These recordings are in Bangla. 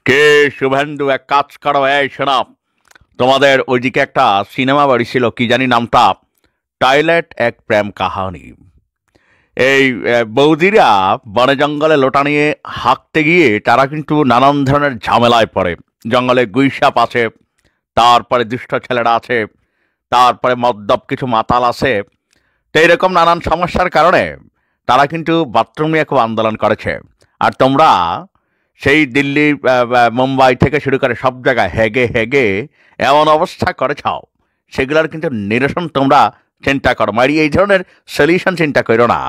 কে শুভেন্দু, এক কাজ করো, এই শোনো, তোমাদের ওইদিকে একটা সিনেমা বাড়ি ছিল, কি জানি নামটা, টয়লেট এক প্রেম কাহানি। এই বৌদিরা বনে জঙ্গলে লোটা নিয়ে হাঁকতে গিয়ে তারা কিন্তু নানান ধরনের ঝামেলায় পড়ে। জঙ্গলে গুইসাপ আছে, তারপরে দুষ্ট ছেলেরা আছে, তারপরে মদ্যপ কিছু মাতাল আছে। তো এইরকম নানান সমস্যার কারণে তারা কিন্তু বাথরুম নিয়ে খুব আন্দোলন করেছে। আর তোমরা সেই দিল্লি, মুম্বাই থেকে শুরু করে সব জায়গায় হেগে হেগে এমন অবস্থা করেছাও, সেগুলোর কিন্তু নিরসন তোমরা চিন্তা করো মারি, এই ধরনের সলিউশন চিন্তা করো না।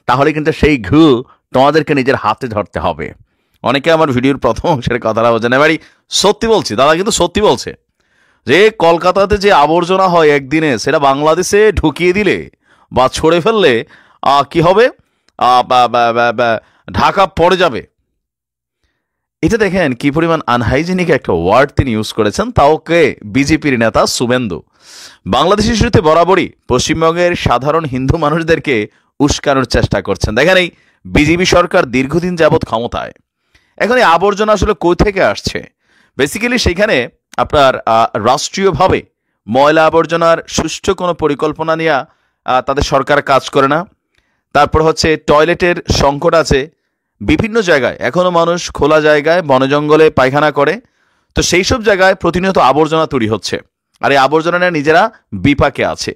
তাহলে কিন্তু সেই ঘু তোমাদেরকে নিজের হাতে ধরতে হবে। অনেকে আমার ভিডিওর প্রথম অংশের কথাটা বোঝে না। এবারই সত্যি বলছি, দাদা কিন্তু সত্যি বলছে যে কলকাতাতে যে আবর্জনা হয় একদিনে, সেটা বাংলাদেশে ঢুকিয়ে দিলে বা ছড়ে ফেললে কি হবে, ঢাকা পড়ে যাবে। এটা দেখেন কি পরিমাণ আনহাইজেনিক একটা ওয়ার্ড তিনি ইউজ করেছেন, তাও কে? বিজেপির নেতা শুভেন্দু। বাংলাদেশ ইস্যুতে বরাবরই পশ্চিমবঙ্গের সাধারণ হিন্দু মানুষদেরকে উস্কানোর চেষ্টা করছেন। দেখেন, এই বিজেপি সরকার দীর্ঘদিন যাবৎ ক্ষমতায়, এখন এই আবর্জনা আসলে কই থেকে আসছে? বেসিক্যালি সেখানে আপনার রাষ্ট্রীয়ভাবে ময়লা আবর্জনার সুষ্ঠু কোনো পরিকল্পনা নিয়ে তাদের সরকার কাজ করে না। তারপর হচ্ছে টয়লেটের সংকট আছে বিভিন্ন জায়গায়, এখনো মানুষ খোলা জায়গায় বনে জঙ্গলে পায়খানা করে। তো সেই সব জায়গায় প্রতিনিয়ত আবর্জনা তৈরি হচ্ছে, আর এই আবর্জনা নিয়ে নিজেরা বিপাকে আছে।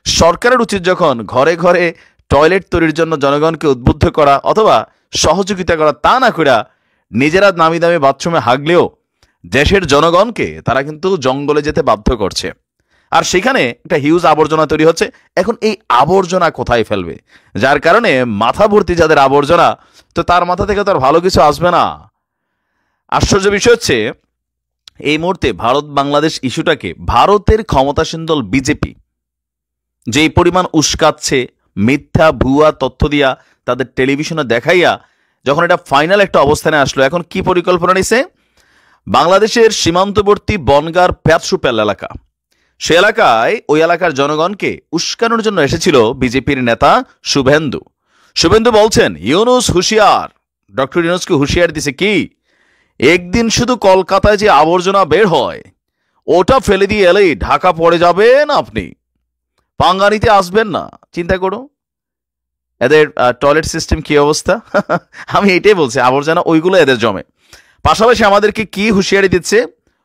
সরকারের উচিত যখন ঘরে ঘরে টয়লেট তৈরির জন্য জনগণকে উদ্বুদ্ধ করা অথবা সহযোগিতা করা, তা না করে নিজেরা নামি দামি বাথরুমে হাগলেও দেশের জনগণকে তারা কিন্তু জঙ্গলে যেতে বাধ্য করছে। আর সেখানে একটা হিউজ আবর্জনা তৈরি হচ্ছে। এখন এই আবর্জনা কোথায় ফেলবে? যার কারণে মাথা ভর্তি যাদের আবর্জনা, তো তার মাথা থেকে তো আর ভালো কিছু আসবে না। আশ্চর্য বিষয় হচ্ছে, এই মুহূর্তে ভারত বাংলাদেশ ইস্যুটাকে ভারতের ক্ষমতাসীন দল বিজেপি যেই পরিমাণ উস্কাচ্ছে, মিথ্যা ভুয়া তথ্য দিয়া তাদের টেলিভিশনে দেখাইয়া যখন এটা ফাইনাল একটা অবস্থানে আসলো, এখন কি পরিকল্পনা নিছে? বাংলাদেশের সীমান্তবর্তী বনগাঁর প্যাটসুপেল এলাকা, সে এলাকায় ওই এলাকার জনগণকে উস্কানোর জন্য এসেছিল বিজেপির নেতা শুভেন্দু। শুভেন্দু বলছেন ইউনুস হুঁশিয়ার, ডক্টর ইউনুসকে হুঁশিয়ার দিছে কি, একদিন শুধু কলকাতায় যে আবর্জনা বের হয় ওটা ফেলে দিয়ে এলেই ঢাকা পড়ে যাবেন, আপনি পাঙ্গানিতে আসবেন না। চিন্তা করো এদের টয়লেট সিস্টেম কি অবস্থা। আমি এটাই বলছি, আবর্জনা ওইগুলো এদের জমে। পাশাপাশি আমাদেরকে কি হুঁশিয়ারি দিচ্ছে?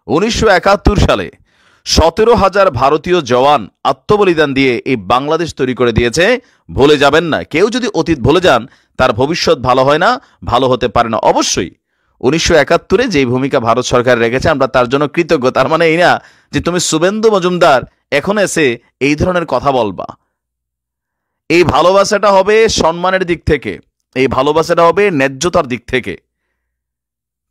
1971 সালে 17,000 ভারতীয় জওয়ান আত্মবলিদান দিয়ে এই বাংলাদেশ তৈরি করে দিয়েছে, ভুলে যাবেন না। কেউ যদি অতীত ভুলে যান, তার ভবিষ্যৎ ভালো হয় না, ভালো হতে পারে না। অবশ্যই 1971-এ যে ভূমিকা ভারত সরকার রেখেছে, আমরা তার জন্য কৃতজ্ঞ। তার মানে এই না যে তুমি শুভেন্দু মজুমদার এখন এসে এই ধরনের কথা বলবা। এই ভালোবাসাটা হবে সম্মানের দিক থেকে, এই ভালোবাসাটা হবে ন্যায্যতার দিক থেকে।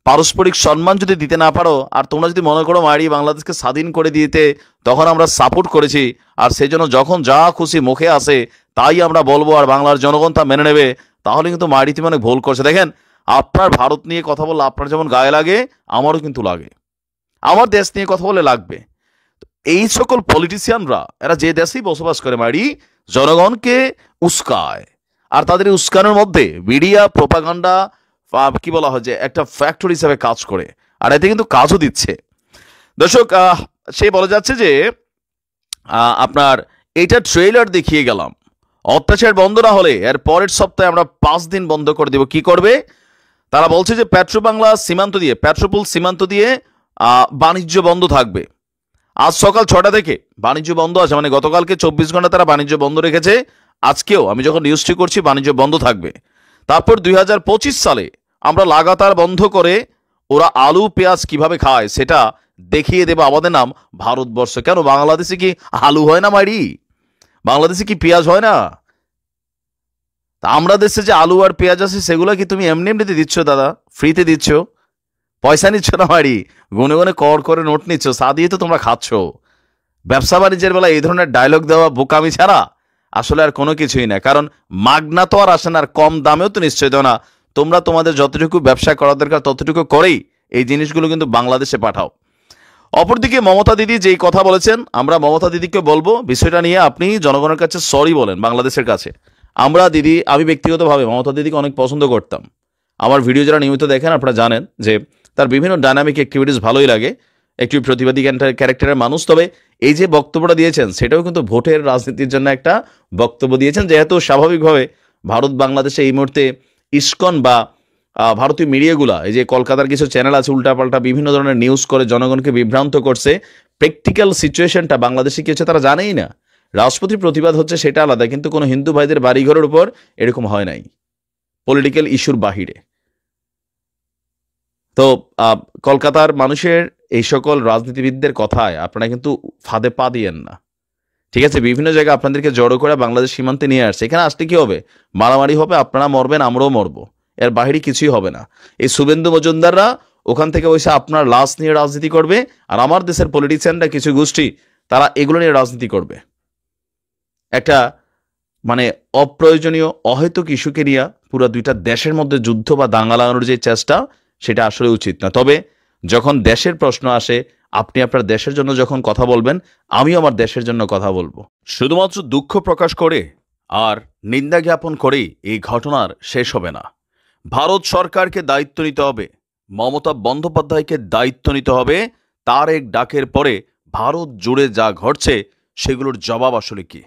পারস্পরিক সম্মান যদি দিতে না পারো, আর তোমরা যদি মনে করো মারি বাংলাদেশকে স্বাধীন করে দিতে তখন আমরা সাপোর্ট করেছি, আর সেই জন্য যখন যা খুশি মুখে আসে তাই আমরা বলবো আর বাংলার জনগণ তা মেনে নেবে, তাহলে কিন্তু মারি তুমি অনেক ভুল করছে। দেখেন, আপনার ভারত নিয়ে কথা বললে আপনার যেমন গায়ে লাগে, আমারও কিন্তু লাগে, আমার দেশ নিয়ে কথা বলে লাগবে। এই সকল পলিটিশিয়ানরা এরা যে দেশেই বসবাস করে মারি, জনগণকে উস্কায়, আর তাদের উস্কানোর মধ্যে মিডিয়া প্রোপাগান্ডা কি বলা হয় যে একটা ফ্যাক্টরি হিসাবে কাজ করে, আর এতে কিন্তু কাজও দিচ্ছে। দর্শক, সে বলা যাচ্ছে যে আপনার এইটা ট্রেলার দেখিয়ে গেলাম, অত্যাচার বন্ধ না হলে এর পরের সপ্তাহে আমরা 5 দিন বন্ধ করে দেব। কি করবে তারা? বলছে যে পেট্রোপুল সীমান্ত দিয়ে বাণিজ্য বন্ধ থাকবে। আজ সকাল 6টা থেকে বাণিজ্য বন্ধ আছে, মানে গতকালকে 24 ঘন্টা তারা বাণিজ্য বন্ধ রেখেছে, আজকেও আমি যখন নিউজটি করছি বাণিজ্য বন্ধ থাকবে। তারপর 2025 সালে আমরা লাগাতার বন্ধ করে ওরা আলু পেঁয়াজ কিভাবে খায় সেটা দেখিয়ে দেবো। আমাদের নাম ভারতবর্ষ। কেন বাংলাদেশে কি আলু হয় না মারি? বাংলাদেশে কি পেঁয়াজ হয় না? তা আমরা দেশে যে আলু আর পেঁয়াজ আছে সেগুলো কি তুমি এমনি এমনিতে দিচ্ছ দাদা? ফ্রিতে দিচ্ছ? পয়সা নিচ্ছ না মারি, গুনে গুনে কর করে নোট নিচ্ছ, তা দিয়ে তো তোমরা খাচ্ছ। ব্যবসা বাণিজ্যের বেলা এই ধরনের ডায়লগ দেওয়া বোকামি ছাড়া আসলে আর কোনো কিছুই না। কারণ মাগনা তো আর আসে না, আর কম দামেও তো নিশ্চয় দেও না। তোমরা তোমাদের যতটুকু ব্যবসা করা দরকার ততটুকু করেই এই জিনিসগুলো কিন্তু বাংলাদেশে পাঠাও। অপরদিকে মমতা দিদি যেই কথা বলেছেন, আমরা মমতা দিদিকে বলবো বিষয়টা নিয়ে আপনি জনগণের কাছে সরি বলেন বাংলাদেশের কাছে। আমি ব্যক্তিগতভাবে মমতা দিদিকে অনেক পছন্দ করতাম, আমার ভিডিও যারা নিয়মিত দেখেন আপনারা জানেন যে তার বিভিন্ন ডাইনামিক অ্যাক্টিভিটিস ভালোই লাগে, একটি প্রতিবাদী ক্যারেক্টারের মানুষ। তবে এই যে বক্তব্যটা দিয়েছেন সেটাও কিন্তু ভোটের রাজনীতির জন্য একটা বক্তব্য দিয়েছেন, যেহেতু স্বাভাবিকভাবে ভারত বাংলাদেশে এই মুহূর্তে ইসকন বা ভারতীয় মিডিয়াগুলা, এই যে কলকাতার কিছু চ্যানেল আছে উল্টাপাল্টা বিভিন্ন ধরনের নিউজ করে জনগণকে বিভ্রান্ত করছে। প্র্যাকটিক্যাল সিচুয়েশনটা বাংলাদেশে কি হচ্ছে তারা জানেই না। রাষ্ট্রপতির প্রতিবাদ হচ্ছে সেটা আলাদা, কিন্তু কোনো হিন্দু ভাইদের বাড়িঘরের উপর এরকম হয় নাই পলিটিক্যাল ইস্যুর বাহিরে। তো কলকাতার মানুষের এই সকল রাজনীতিবিদদের কথায় আপনারা কিন্তু ফাঁদে পা দিয়েন না, ঠিক আছে? বিভিন্ন জায়গায় আপনাদেরকে জড়ো করে বাংলাদেশ সীমান্তে নিয়ে আসছে, এখানে আসলে কি হবে? মারামারি হবে, আপনারা মরবেন, আমরাও মরবো, এর বাহিরে কিছুই হবে না। এই শুভেন্দু মজুমদাররা ওখান থেকে বসে আপনার লাশ নিয়ে রাজনীতি করবে, আর আমার দেশের পলিটিশিয়ানরা কিছু গোষ্ঠী তারা এগুলো নিয়ে রাজনীতি করবে। একটা মানে অপ্রয়োজনীয় অহেতুক ইস্যুকে নিয়ে পুরো দুইটা দেশের মধ্যে যুদ্ধ বা দাঙ্গা লাগানোর যে চেষ্টা, সেটা আসলে উচিত না। তবে যখন দেশের প্রশ্ন আসে, আপনি আপনার দেশের জন্য যখন কথা বলবেন, আমিও আমার দেশের জন্য কথা বলবো। শুধুমাত্র দুঃখ প্রকাশ করে আর নিন্দা জ্ঞাপন করেই এই ঘটনার শেষ হবে না। ভারত সরকারকে দায়িত্ব নিতে হবে, মমতা বন্দ্যোপাধ্যায়কে দায়িত্ব নিতে হবে। তার এক ডাকের পরে ভারত জুড়ে যা ঘটছে সেগুলোর জবাব আসলে কি?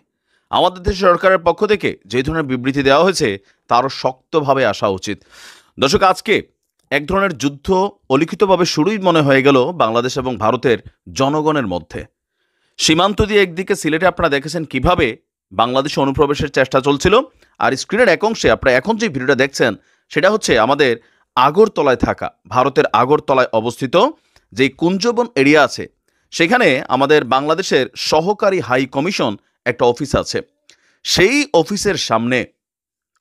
আমাদের দেশের সরকারের পক্ষ থেকে যে ধরনের বিবৃতি দেওয়া হয়েছে তারও শক্তভাবে আসা উচিত। দর্শক, আজকে এক ধরনের যুদ্ধ অলিখিতভাবে শুরুই মনে হয়ে গেল বাংলাদেশ এবং ভারতের জনগণের মধ্যে। সীমান্ত দিয়ে একদিকে সিলেটে আপনারা দেখেছেন কিভাবে বাংলাদেশে অনুপ্রবেশের চেষ্টা চলছিল, আর স্ক্রিনের এক অংশে আপনারা এখন যে ভিডিওটা দেখছেন সেটা হচ্ছে আমাদের আগরতলায় থাকা, ভারতের আগরতলায় অবস্থিত যে কুঞ্জবন এরিয়া আছে, সেখানে আমাদের বাংলাদেশের সহকারী হাই কমিশন একটা অফিস আছে। সেই অফিসের সামনে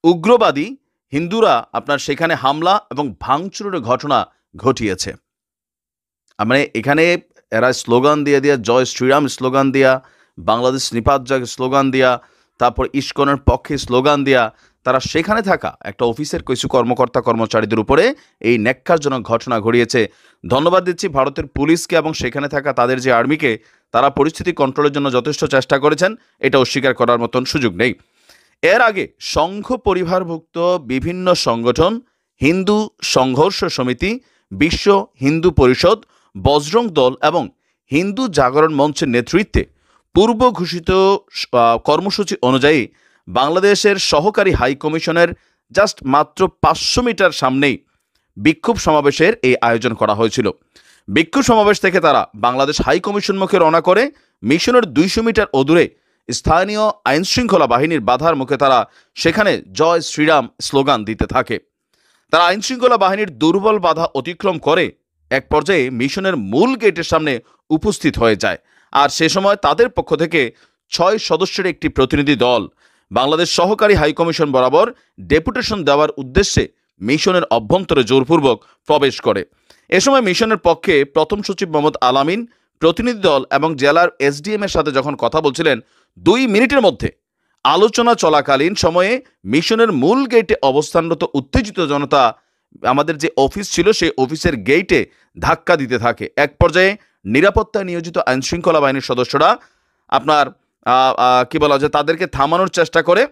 উগ্রবাদী হিন্দুরা আপনার সেখানে হামলা এবং ভাঙচুরের ঘটনা ঘটিয়েছে। মানে এখানে এরা স্লোগান দিয়ে দিয়া, জয় শ্রীরাম স্লোগান দিয়া, বাংলাদেশ নিপাত জয় স্লোগান দিয়া, তারপর ইস্কনের পক্ষে স্লোগান দিয়া তারা সেখানে থাকা একটা অফিসের কিছু কর্মকর্তা কর্মচারীদের উপরে এই ন্যাক্কারজনক ঘটনা ঘটিয়েছে। ধন্যবাদ দিচ্ছি ভারতের পুলিশকে এবং সেখানে থাকা তাদের যে আর্মিকে, তারা পরিস্থিতি কন্ট্রোলের জন্য যথেষ্ট চেষ্টা করেছেন, এটা অস্বীকার করার মতন সুযোগ নেই। এর আগে সংঘ পরিবারভুক্ত বিভিন্ন সংগঠন, হিন্দু সংঘর্ষ সমিতি, বিশ্ব হিন্দু পরিষদ, বজরং দল এবং হিন্দু জাগরণ মঞ্চের নেতৃত্বে পূর্ব ঘোষিত কর্মসূচি অনুযায়ী বাংলাদেশের সহকারী হাই কমিশনের জাস্ট মাত্র 500 মিটার সামনেই বিক্ষোভ সমাবেশের এই আয়োজন করা হয়েছিল। বিক্ষোভ সমাবেশ থেকে তারা বাংলাদেশ হাই কমিশন মুখে রওনা করে মিশনের 200 মিটার অদূরে স্থানীয় আইনশৃঙ্খলা বাহিনীর বাধার মুখে তারা সেখানে জয় শ্রীরাম স্লোগান দিতে থাকে। তারা আইনশৃঙ্খলা বাহিনীর দুর্বল বাধা অতিক্রম করে এক পর্যায়ে মিশনের মূল গেটের সামনে উপস্থিত হয়ে যায়। আর সে সময় তাদের পক্ষ থেকে 6 সদস্যের একটি প্রতিনিধি দল বাংলাদেশ সহকারী হাইকমিশন বরাবর ডেপুটেশন দেওয়ার উদ্দেশ্যে মিশনের অভ্যন্তরে জোরপূর্বক প্রবেশ করে। এ সময় মিশনের পক্ষে প্রথম সচিব মোহাম্মদ আলামিন, প্রতিনিধি দল এবং জেলার এসডিএম এর সাথে যখন কথা বলছিলেন, 2 মিনিটের মধ্যে আলোচনা চলাকালীন সময়ে মিশনের মূল গেটে অবস্থানরত উত্তেজিত জনতা আমাদের যে অফিস ছিল সেই অফিসের গেটে ধাক্কা দিতে থাকে। এক পর্যায়ে নিরাপত্তায় নিয়োজিত আইনশৃঙ্খলা বাহিনীর সদস্যরা আপনার কি বলা যায় তাদেরকে থামানোর চেষ্টা করে।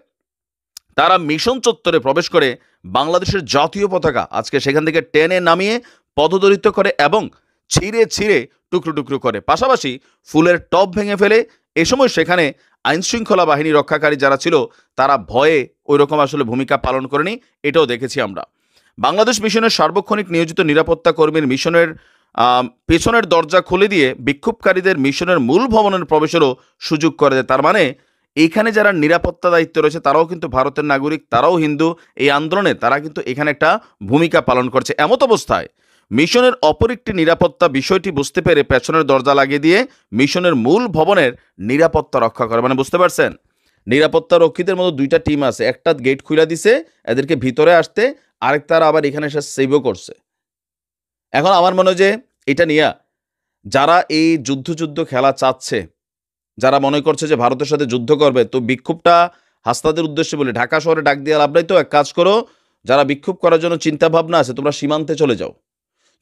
তারা মিশন চত্বরে প্রবেশ করে বাংলাদেশের জাতীয় পতাকা আজকে সেখান থেকে টেনে নামিয়ে পদদলিত করে এবং ছিঁড়ে ছিঁড়ে টুকরো টুকরো করে, পাশাপাশি ফুলের টব ভেঙে ফেলে। এ সময় সেখানে আইনশৃঙ্খলা বাহিনী রক্ষাকারী যারা ছিল তারা ভয়ে ওই রকম আসলে ভূমিকা পালন করেনি, এটাও দেখেছি আমরা। বাংলাদেশ মিশনের সার্বক্ষণিক নিয়োজিত নিরাপত্তা কর্মীর মিশনের পেছনের দরজা খুলে দিয়ে বিক্ষোভকারীদের মিশনের মূল ভবনের প্রবেশেরও সুযোগ করে দেয়। তার মানে এইখানে যারা নিরাপত্তা দায়িত্ব রয়েছে তারাও কিন্তু ভারতের নাগরিক, তারাও হিন্দু। এই আন্দোলনে তারা কিন্তু এখানে একটা ভূমিকা পালন করছে। এমত অবস্থায় মিশনের অপর একটি নিরাপত্তা বিষয়টি বুঝতে পেরে পেছনের দরজা লাগিয়ে দিয়ে মিশনের মূল ভবনের নিরাপত্তা রক্ষা করে। মানে বুঝতে পারছেন, নিরাপত্তা রক্ষীদের মতো 2টা টিম আছে, একটা গেট খুলে দিছে এদেরকে ভিতরে আসতে, আরেকটারা আবার এখানে এসে সেভও করছে। এখন আমার মনে হয় যে এটা নিয়ে যারা এই যুদ্ধ খেলা চাচ্ছে, যারা মনে করছে যে ভারতের সাথে যুদ্ধ করবে, তো বিক্ষোভটা হাসনাদের উদ্দেশ্যে বলে ঢাকা শহরে ডাক দিয়ে লাভ নাই। তো এক কাজ করো, যারা বিক্ষোভ করার জন্য চিন্তা ভাবনা আছে তোমরা সীমান্তে চলে যাও,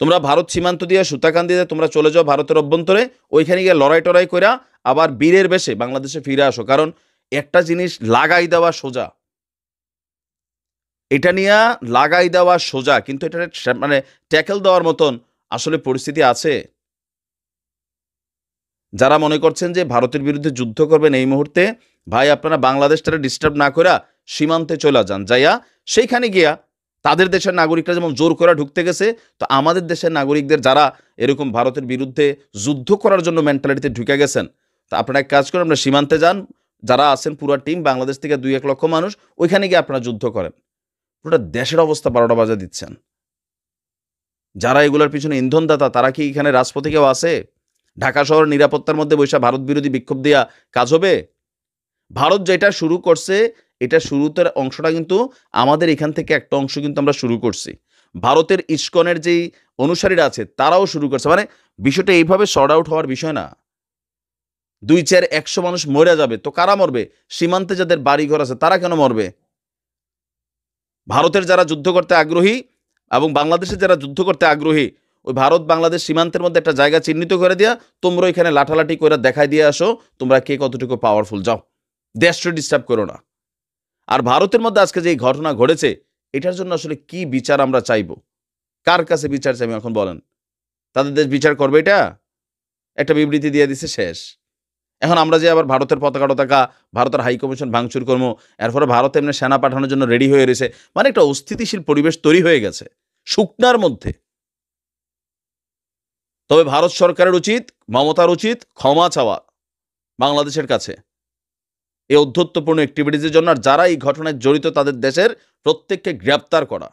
তোমরা ভারত সীমান্ত দিয়ে সুতাকান দিয়ে তোমরা চলে যাও ভারতের অভ্যন্তরে, ওইখানে গিয়ে লড়াই টড়াই কইরা আবার বীরের বেশে বাংলাদেশে ফিরে আসো। কারণ একটা জিনিস লাগাই দেওয়া সোজা, এটা নিয়ে লাগাই দেওয়া সোজা, কিন্তু এটা মানে ট্যাকেল দেওয়ার মতন আসলে পরিস্থিতি আছে? যারা মনে করছেন যে ভারতের বিরুদ্ধে যুদ্ধ করবেন এই মুহূর্তে, ভাই আপনারা বাংলাদেশটারে ডিস্টার্ব না করে সীমান্তে চলে যান, যাইয়া সেইখানে গিয়া তাদের দেশের নাগরিকরা যেমন জোর করে ঢুকতে গেছে, তো আমাদের দেশের নাগরিকদের যারা এরকম ভারতের বিরুদ্ধে যুদ্ধ করার জন্য মেন্টালিটিতে ঢুকে গেছেন, তা আপনারা এক কাজ করেন, আপনারা সীমান্তে যান, যারা আছেন পুরো টিম বাংলাদেশ থেকে 2-1 লক্ষ মানুষ, ওইখানে গিয়ে আপনারা যুদ্ধ করেন। পুরোটা দেশের অবস্থা 12টা বাজে দিচ্ছেন। যারা এগুলোর পিছনে ইন্ধনদাতা তারা কি এখানে রাজপথে কেউ আছে? ঢাকা শহরের নিরাপত্তার মধ্যে বৈশা ভারত বিরোধী বিক্ষোভ দেওয়া কাজ হবে? ভারত যেটা শুরু করছে, এটা শুরুতে অংশটা কিন্তু আমাদের এখান থেকে একটা অংশ কিন্তু আমরা শুরু করছি। ভারতের ইস্কনের যেই অনুসারীরা আছে তারাও শুরু করছে। মানে বিষয়টা এইভাবে শর্ট আউট হওয়ার বিষয় না। 2-4-100 মানুষ মরে যাবে, তো কারা মরবে? সীমান্তে যাদের বাড়িঘর আছে তারা কেন মরবে? ভারতের যারা যুদ্ধ করতে আগ্রহী এবং বাংলাদেশের যারা যুদ্ধ করতে আগ্রহী, ওই ভারত বাংলাদেশ সীমান্তের মধ্যে একটা জায়গা চিহ্নিত করে দিয়া তোমরা এখানে লাঠালাঠি করে দেখাই দিয়ে আসো তোমরা কে কতটুকু পাওয়ারফুল, যাও, দেশটা ডিস্টার্ব করো না। আর ভারতের মধ্যে আজকে যে ঘটনা ঘটেছে, এটার জন্য আসলে কি বিচার আমরা চাইব? কার কাছে বিচার চাইব এখন বলেন? তাদের দেশ বিচার করবে এটা? একটা বিবৃতি দিয়ে দিছে, শেষ। এখন আমরা যে আবার ভারতের পতাকা ভারতের হাই কমিশন ভাঙচুর করবো, এরপরে ভারত এমনি সেনা পাঠানোর জন্য রেডি হয়ে রয়েছে, মানে একটা অস্থিতিশীল পরিবেশ তৈরি হয়ে গেছে শুকনার মধ্যে। তবে ভারত সরকারের উচিত, মমতার উচিত ক্ষমা চাওয়া বাংলাদেশের কাছে এই অধ্যত্বপূর্ণ অ্যাক্টিভিটিজের জন্য, আর যারা এই ঘটনায় জড়িত তাদের দেশের প্রত্যেককে গ্রেপ্তার করা।